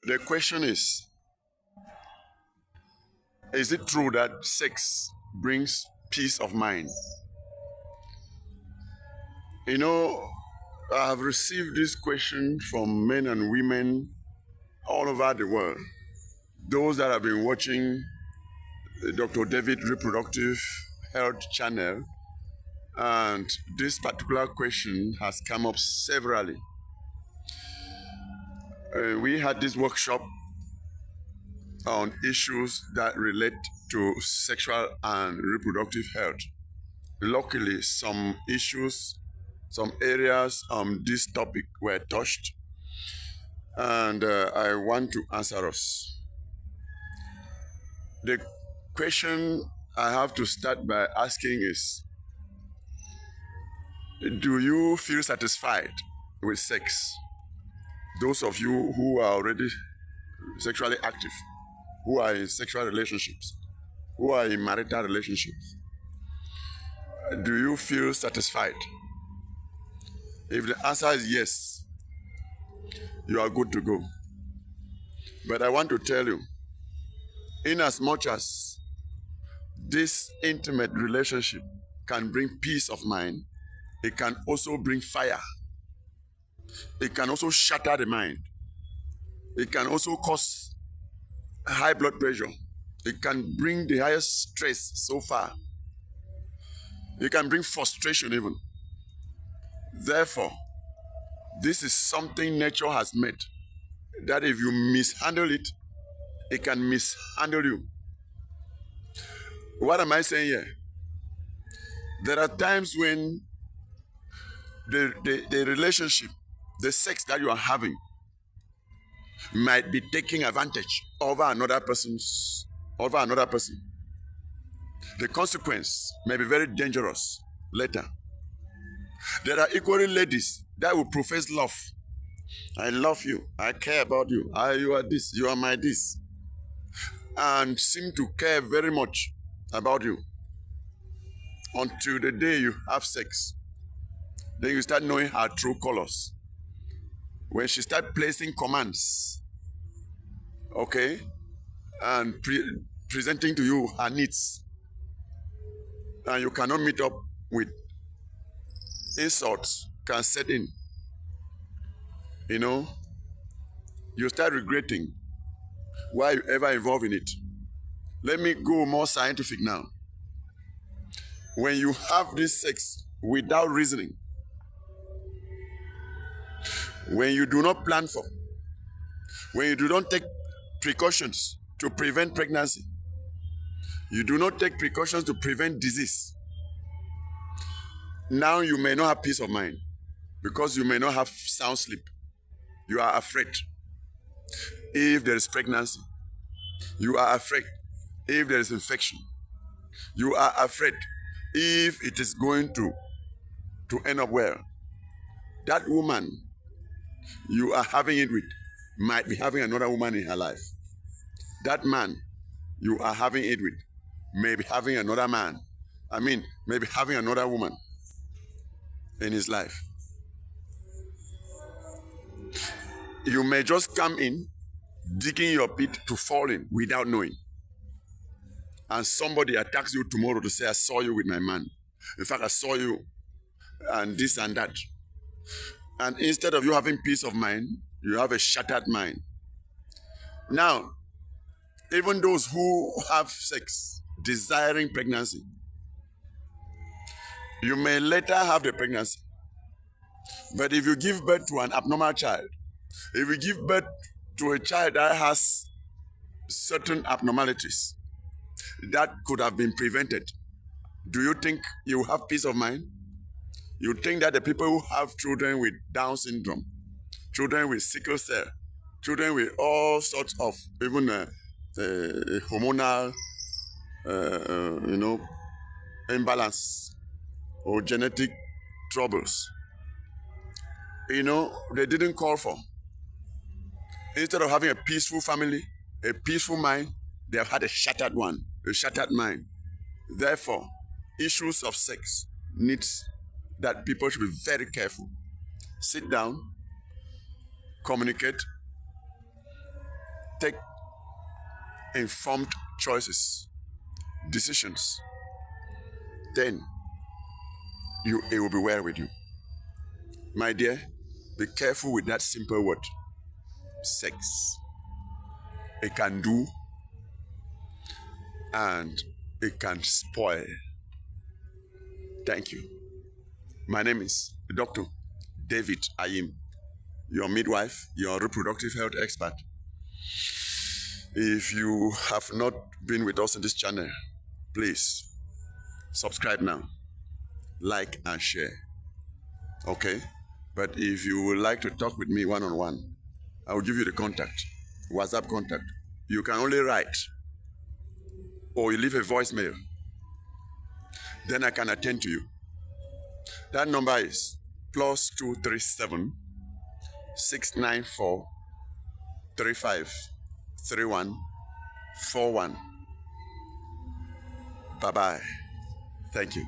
The question is it true that sex brings peace of mind? You know, I have received this question from men and women all over the world. Those that have been watching the Dr. David Reproductive Health channel, and this particular question has come up severally. We had this workshop on issues that relate to sexual and reproductive health. Luckily, some issues, some areas on this topic were touched, and I want to answer us. The question I have to start by asking is, do you feel satisfied with sex? Those of you who are already sexually active, who are in sexual relationships, who are in marital relationships, do you feel satisfied? If the answer is yes, you are good to go. But I want to tell you, in as much as this intimate relationship can bring peace of mind, it can also bring fire. It can also shatter the mind. It can also cause high blood pressure. It can bring the highest stress so far. It can bring frustration even. Therefore, this is something nature has made, that if you mishandle it, it can mishandle you. What am I saying here? There are times when the relationship, the sex that you are having, might be taking advantage over another person. The consequence may be very dangerous later. There are equally ladies that will profess love. I love you. I care about you. You are this. You are my this. And seem to care very much about you until the day you have sex. Then you start knowing her true colors. When she starts placing commands, okay, and presenting to you her needs, and you cannot meet up with, insults can set in. You start regretting why you ever involved in it. Let me go more scientific now. When you have this sex without reasoning, when you do not plan for, when you do not take precautions to prevent pregnancy, you do not take precautions to prevent disease, now you may not have peace of mind because you may not have sound sleep. You are afraid if there is pregnancy. You are afraid if there is infection. You are afraid if it is going to end up well. That woman you are having it with might be having another woman in her life. That man you are having it with may be having another man. Maybe having another woman in his life. You may just come in, digging your pit to fall in without knowing. And somebody attacks you tomorrow to say, I saw you with my man. In fact, I saw you and this and that. And instead of you having peace of mind, you have a shattered mind. Now, even those who have sex, desiring pregnancy, you may later have the pregnancy. But if you give birth to an abnormal child, if you give birth to a child that has certain abnormalities that could have been prevented, do you think you have peace of mind? You think that the people who have children with Down syndrome, children with sickle cell, children with all sorts of even hormonal imbalance or genetic troubles, they didn't call for. Instead of having a peaceful family, a peaceful mind, they have had a shattered one, a shattered mind. Therefore, issues of sex needs that people should be very careful. Sit down, communicate, take informed choices, decisions, then it will be well with you. My dear, be careful with that simple word, sex. It can do and it can spoil. Thank you. My name is Dr. David Ayim, your midwife, your reproductive health expert. If you have not been with us in this channel, please subscribe now, like and share. Okay? But if you would like to talk with me one-on-one, I will give you the contact, WhatsApp contact. You can only write or you leave a voicemail. Then I can attend to you. That number is +237 694 35 31 41. Bye-bye. Thank you.